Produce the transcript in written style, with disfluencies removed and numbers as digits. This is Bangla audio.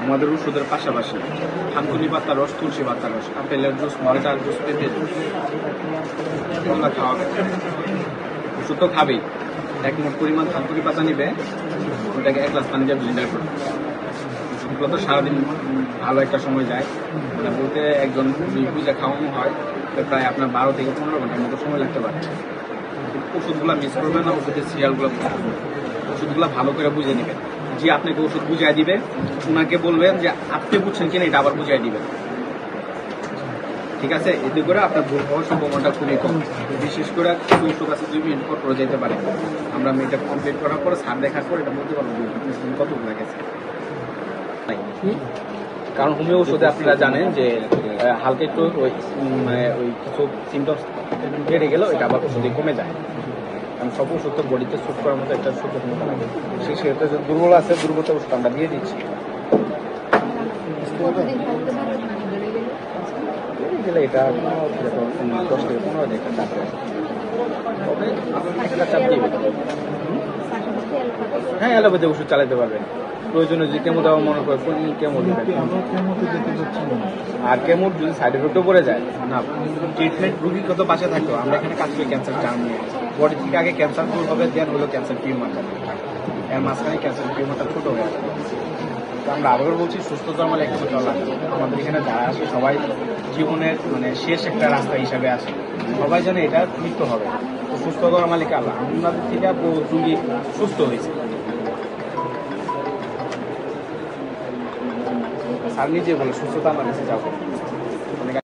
আমাদের ওষুধের পাশাপাশি থানকুনি পাতার রস, তুলসী পাতার রস, আপেলের জুস, মালটার জুস, পেঁপে জুস এগুলো খাওয়াবে। ওষুধ তো খাবেই। এক মোট পরিমাণ থানকুনি পাতা নিবে, ওটাকে 1 গ্লাস পানি দিয়ে ব্লেন্ডার করবে। ওষুধগুলো তো সারাদিন ভালো একটা সময় যায়, মানে বলতে একজন বুঝে খাওয়ানো হয় প্রায় আপনার 12 থেকে 15 ঘন্টার মতো সময় লাগতে পারে। ওষুধগুলো মিস করবেন না, ওষুধের সিরিয়ালগুলো ওষুধগুলো ভালো করে বুঝে নেবেন। যে আপনাকে ওষুধ বুঝাই দিবে, ওনাকে বলবেন যে আপনি বুঝছেন কিনা এটা আবার বুঝাই দিবেন, ঠিক আছে? এতে করে আপনার ভুল হওয়ার সম্ভাবনাটা খুবই কম। বিশেষ করে কিছু ওষুধ আছে 2 মিনিট পর পরে যেতে পারে। আমরা এটা কমপ্লিট করার পরে স্যার দেখার পর এটা বলতে পারবো কতগুলো গেছে। কারণ হোমিও ওষুধে আপনারা জানেন যে হালকা একটু ওই কিছু সিমটমস বেড়ে গেলেও এটা আবার ওষুধে কমে যায়। কারণ সব ওষুধ তো বডিতে স্যুট করার মতো একটা ওষুধ ক্ষমতা লাগে। সেই সেক্ষেত্রে যে দুর্বল আছে, দুর্বলতা ওষুধ আমরা দিয়ে দিচ্ছি। গেলে এটা 10 থেকে 15 দিন একটা চাপ রয়েছে, তবে একটা চাপ দিবে। হ্যাঁ, অ্যালোপ্যাথি ওষুধ চালাতে পারবেন। প্রয়োজনে যদি কেমো দেওয়া মনে করে কেমো দেবেন। আর কেমো যদি সাইড এফেক্টও পড়ে যায় না, ট্রিটমেন্ট রুগী কত বাসা থাকতো, আমরা এখানে কাজ করি ক্যান্সার টার্ম নিয়ে। বডি থেকে আগে ক্যান্সার দূর হবে, দেন হলো ক্যান্সার টিউমারটা। এর মাঝখানে ক্যান্সার টিউমারটা ছোট হয়ে যাবে। তো আমরা আবার বলছি সুস্থ জন্মালে একটু চলা। আমাদের এখানে যারা আসে সবাই জীবনের মানে শেষ একটা রাস্তা হিসাবে আসে, সবাই জানে এটা মৃত্যু হবে। তো সুস্থ করার মালিক আল্লাহ। আমাদের থেকে রুগী সুস্থ হয়েছে। স্যার নিজে বলে সুস্থতা আমার কাছে যাবো।